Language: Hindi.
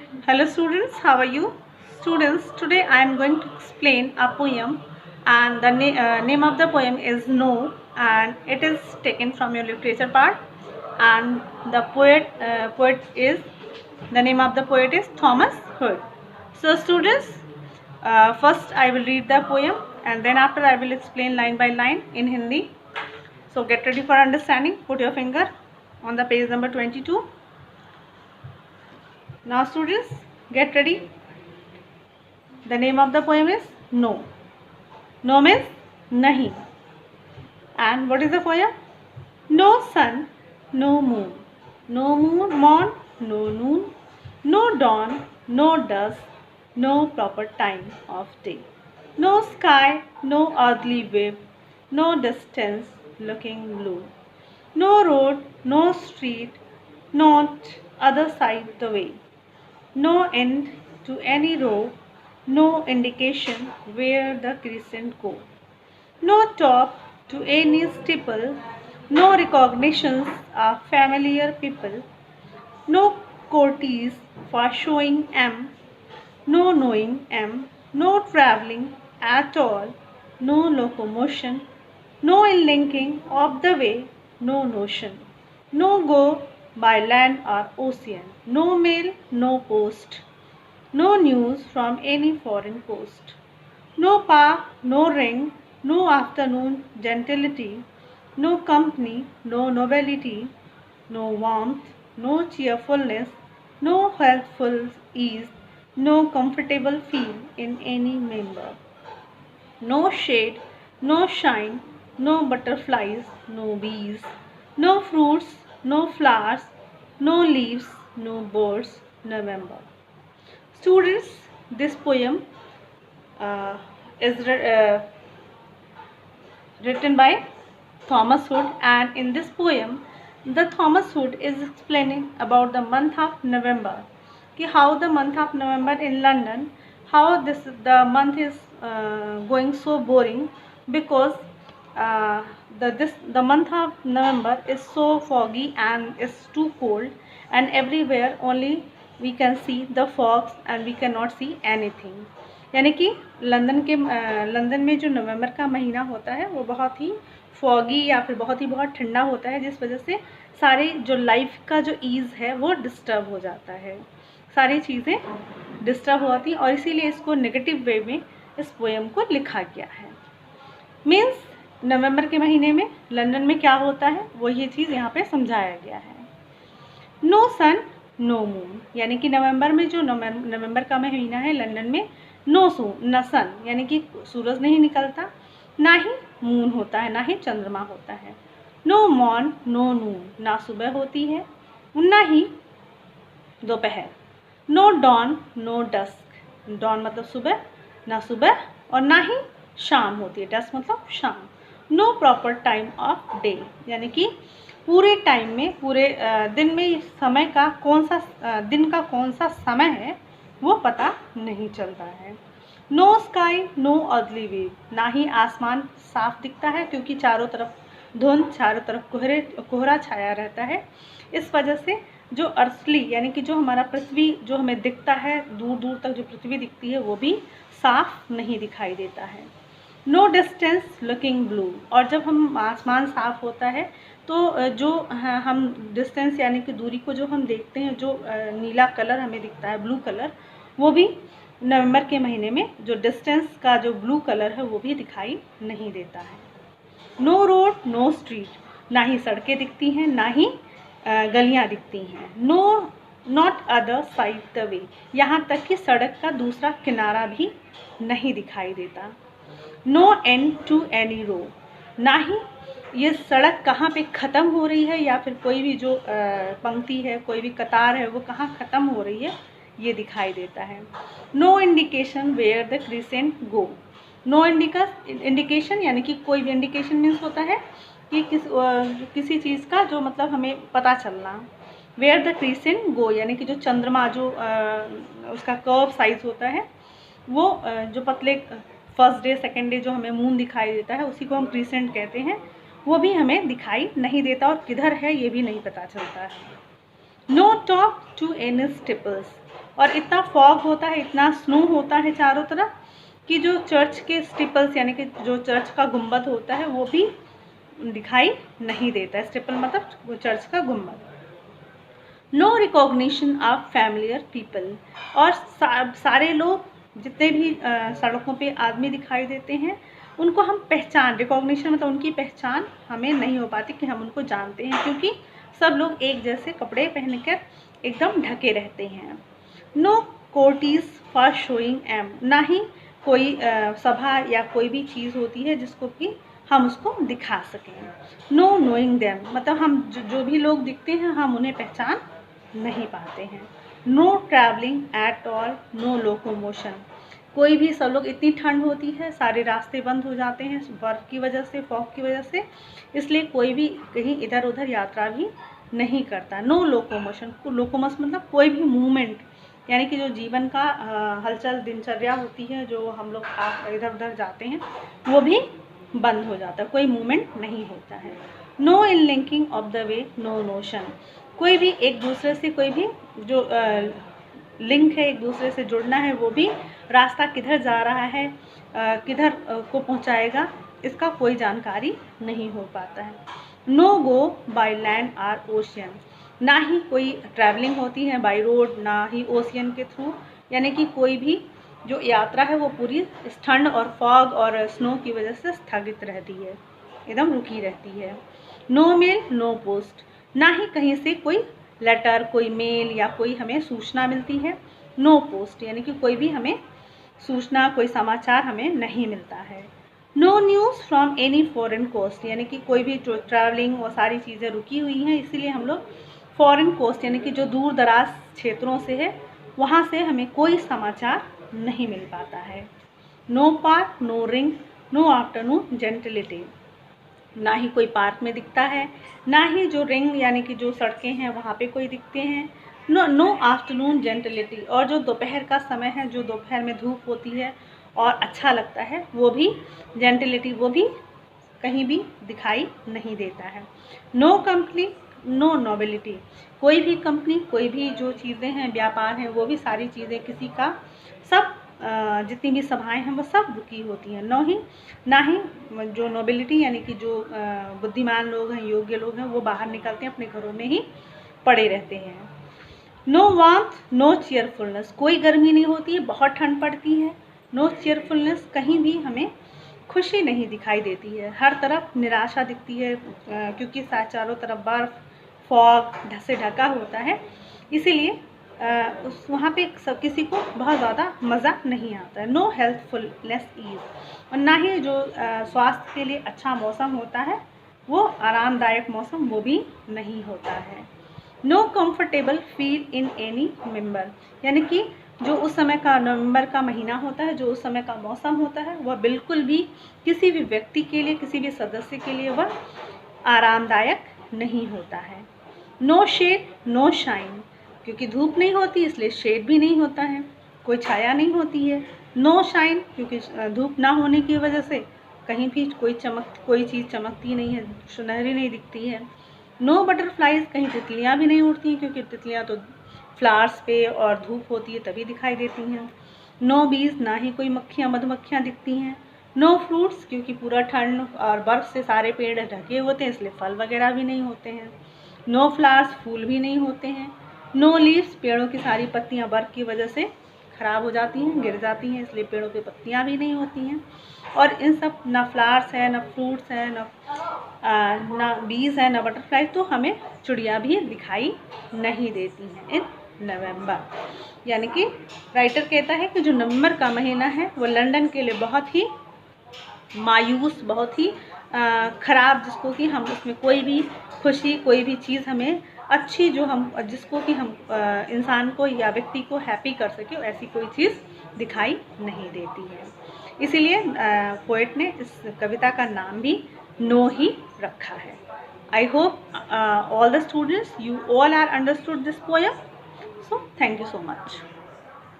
Hello students, how are you? Students, today I am going to explain a poem and the name of the poem is No, and it is taken from your literature part, and the poet is, the name of the poet is Thomas Hood. So students, first I will read the poem and then after I will explain line by line in Hindi. So get ready for understanding. Put your finger on the page number 22. Now students, get ready. The name of the poem is No. No means nahi. And what is the poem? No sun, no moon. No morn, no noon. No dawn, no dusk. No proper time of day. No sky, no earthly wave. No distance looking blue. No road, no street, not other side the way. No end to any row, no indication where the crescent go. No top to any steeple, no recognitions of familiar people. No courtesies for showing M, no knowing M, no travelling at all, no locomotion, no linking of the way, no notion, no go by land or ocean, no mail, no post, no news from any foreign coast, no pa, no ring, no afternoon gentility, no company, no nobility, no warmth, no cheerfulness, no healthful ease, no comfortable feel in any member. No shade, no shine, no butterflies, no bees, no fruits, no flowers, no leaves, no birds, November. Students, this poem uh, is written by Thomas Hood, and in this poem the Thomas Hood is explaining about the month of November, how the month of November in London, how the month is going so boring because the month of November is so foggy and is too cold, and everywhere only we can see the fogs and we cannot see anything. यानी कि लंदन में जो नवंबर का महीना होता है वो बहुत ही फॉगी या फिर बहुत ठंडा होता है, जिस वजह से सारे जो लाइफ का जो ईज़ है वो डिस्टर्ब हो जाता है, सारी चीज़ें डिस्टर्ब होती हैं, और इसीलिए इसको नेगेटिव वे में इस पोएम को लिखा गया है। मीन्स नवंबर के महीने में लंदन में क्या होता है वो ये चीज़ यहाँ पे समझाया गया है। नो सन नो मून, यानी कि नवंबर में जो नवंबर का महीना है लंदन में न सन यानी कि सूरज नहीं निकलता, ना ही मून होता है, ना ही चंद्रमा होता है। नो मॉर्न नो नून, ना सुबह होती है ना ही दोपहर। No dawn no dusk, dawn मतलब सुबह, ना सुबह और ना ही शाम होती है, डस्क मतलब शाम। No proper time of day, यानी कि पूरे टाइम में, पूरे दिन में समय का दिन का कौन सा समय है वो पता नहीं चलता है। No sky no early wave, ना ही आसमान साफ दिखता है क्योंकि चारों तरफ धुंध, चारों तरफ कोहरा छाया रहता है। इस वजह से जो अर्थली यानी कि जो हमारा पृथ्वी जो हमें दिखता है, दूर दूर तक जो पृथ्वी दिखती है वो भी साफ नहीं दिखाई देता है। नो डिस्टेंस लुकिंग ब्लू, और जब हम आसमान साफ होता है तो जो हम डिस्टेंस यानी कि दूरी को जो हम देखते हैं, जो नीला कलर हमें दिखता है, ब्लू कलर, वो भी नवंबर के महीने में जो डिस्टेंस का जो ब्लू कलर है वो भी दिखाई नहीं देता है। नो रोड नो स्ट्रीट, ना ही सड़कें दिखती हैं ना ही गलियां दिखती हैं। No not other side the way, यहाँ तक कि सड़क का दूसरा किनारा भी नहीं दिखाई देता। No and to any row, ना ही ये सड़क कहाँ पे ख़त्म हो रही है या फिर कोई भी जो पंक्ति है, कोई भी कतार है वो कहाँ ख़त्म हो रही है ये दिखाई देता है। No indication where the crescent go, no indication यानी कि कोई भी इंडिकेशन मीन्स होता है कि किसी चीज़ का जो मतलब हमें पता चलना। वेयर द क्रिसेंट गो यानी कि जो चंद्रमा जो उसका कर्व साइज होता है वो जो पतले फर्स्ट डे सेकेंड डे जो हमें मून दिखाई देता है उसी को हम क्रिसेंट कहते हैं, वो भी हमें दिखाई नहीं देता और किधर है ये भी नहीं पता चलता है। नो टॉक टू एनी स्टिपल्स, और इतना फॉग होता है, इतना स्नो होता है चारों तरफ कि जो चर्च के स्टिपल्स यानी कि जो चर्च का गुंबद होता है वो भी दिखाई नहीं देता है। स्टिपल मतलब वो चर्च का गुंबद। No recognition of familiar people, और सारे लोग जितने भी सड़कों पे आदमी दिखाई देते हैं उनको हम पहचान, रिकॉग्निशन मतलब उनकी पहचान हमें नहीं हो पाती कि हम उनको जानते हैं, क्योंकि सब लोग एक जैसे कपड़े पहनकर एकदम ढके रहते हैं। नो कोर्टीज फॉर शोइंग एम, ना ही कोई सभा या कोई भी चीज़ होती है जिसको कि हम उसको दिखा सकें। नो नोइंग देम, मतलब हम जो भी लोग दिखते हैं हम उन्हें पहचान नहीं पाते हैं। No travelling at all, no locomotion, कोई भी, सब लोग, इतनी ठंड होती है सारे रास्ते बंद हो जाते हैं बर्फ़ की वजह से, फॉग की वजह से, इसलिए कोई भी कहीं इधर उधर यात्रा भी नहीं करता। नो लोकोमोशन, लोकोमोशन मतलब कोई भी मूवमेंट, यानी कि जो जीवन का हलचल दिनचर्या होती है, जो हम लोग इधर उधर जाते हैं वो भी बंद हो जाता है, कोई मूवमेंट नहीं होता है। No in linking of the way, no notion, कोई भी एक दूसरे से, कोई भी जो लिंक है, एक दूसरे से जुड़ना है, वो भी रास्ता किधर जा रहा है, किधर को पहुंचाएगा, इसका कोई जानकारी नहीं हो पाता है। No go by land or ocean, ना ही कोई ट्रैवलिंग होती है बाय रोड, ना ही ओशियन के थ्रू, यानी कि कोई भी जो यात्रा है वो पूरी ठंड और फॉग और स्नो की वजह से स्थगित रहती है, एकदम रुकी रहती है। नो मेल नो पोस्ट, ना ही कहीं से कोई लेटर, कोई मेल या कोई हमें सूचना मिलती है। नो पोस्ट यानी कि कोई भी हमें सूचना, कोई समाचार हमें नहीं मिलता है। No news from any foreign coast, यानी कि कोई भी जो ट्रैवलिंग और सारी चीज़ें रुकी हुई हैं, इसीलिए हम लोग फॉरेन कोस्ट यानी कि जो दूर दराज क्षेत्रों से है वहाँ से हमें कोई समाचार नहीं मिल पाता है। No park no ring, no afternoon gentility, ना ही कोई पार्क में दिखता है, ना ही जो रिंग यानी कि जो सड़कें हैं वहाँ पे कोई दिखते हैं। नो आफ्टरनून जेंटिलिटी, और जो दोपहर का समय है, जो दोपहर में धूप होती है और अच्छा लगता है, वो भी जेंटिलिटी, वो भी कहीं भी दिखाई नहीं देता है। नो कंपनी नो नोबिलिटी, कोई भी कंपनी, कोई भी जो चीज़ें हैं, व्यापार हैं, वो भी सारी चीज़ें किसी का, सब जितनी भी सभाएं हैं वो सब रुकी होती हैं। ना ही जो नोबिलिटी यानी कि जो बुद्धिमान लोग हैं, योग्य लोग हैं, वो बाहर निकलते हैं, अपने घरों में ही पड़े रहते हैं। नो वार्मथ नो चेयरफुलनेस, कोई गर्मी नहीं होती है, बहुत ठंड पड़ती है। नो चेयरफुलनेस, कहीं भी हमें खुशी नहीं दिखाई देती है, हर तरफ निराशा दिखती है, क्योंकि चारों तरफ बर्फ़, फॉग से ढका होता है, इसीलिए उस वहाँ पे सब किसी को बहुत ज़्यादा मज़ा नहीं आता है। नो हेल्थफुलनेस ईज़, और ना ही जो स्वास्थ्य के लिए अच्छा मौसम होता है, वो आरामदायक मौसम वो भी नहीं होता है। No comfortable feel in any member, यानी कि जो उस समय का नवंबर का महीना होता है, जो उस समय का मौसम होता है, वह बिल्कुल भी किसी भी व्यक्ति के लिए, किसी भी सदस्य के लिए वह आरामदायक नहीं होता है। नो शेड नो शाइन, क्योंकि धूप नहीं होती इसलिए शेड भी नहीं होता है, कोई छाया नहीं होती है। नो शाइन, क्योंकि धूप ना होने की वजह से कहीं भी कोई चीज़ चमकती नहीं है, सुनहरी नहीं दिखती है। नो बटरफ्लाइज, कहीं तितलियाँ भी नहीं उड़ती हैं, क्योंकि तितलियाँ तो फ्लावर्स पे और धूप होती है तभी दिखाई देती हैं। नो बीज, ना ही कोई मक्खियाँ मधुमक्खियाँ दिखती हैं। नो फ्रूट्स, क्योंकि पूरा ठंड और बर्फ़ से सारे पेड़ ढके होते हैं, इसलिए फल वगैरह भी नहीं होते हैं। नो फ्लावर्स, फूल भी नहीं होते हैं। नो लीव्स, पेड़ों की सारी पत्तियाँ बर्फ़ की वजह से ख़राब हो जाती हैं, गिर जाती हैं, इसलिए पेड़ों पे पत्तियाँ भी नहीं होती हैं। और इन सब, ना फ्लावर्स है, ना फ्रूट्स है, ना बीज है, ना बटरफ्लाई, तो हमें चिड़िया भी दिखाई नहीं देती हैं इन नवंबर। यानी कि राइटर कहता है कि जो नवंबर का महीना है वो लंदन के लिए बहुत ही मायूस, बहुत ही ख़राब, जिसको कि हम उसमें कोई भी खुशी, कोई भी चीज़ हमें अच्छी, जो हम जिसको कि हम इंसान को या व्यक्ति को हैप्पी कर सके, ऐसी कोई चीज़ दिखाई नहीं देती है। इसीलिए पोएट ने इस कविता का नाम भी नो ही रखा है। I hope all the students, you all are understood this poem. So thank you so much.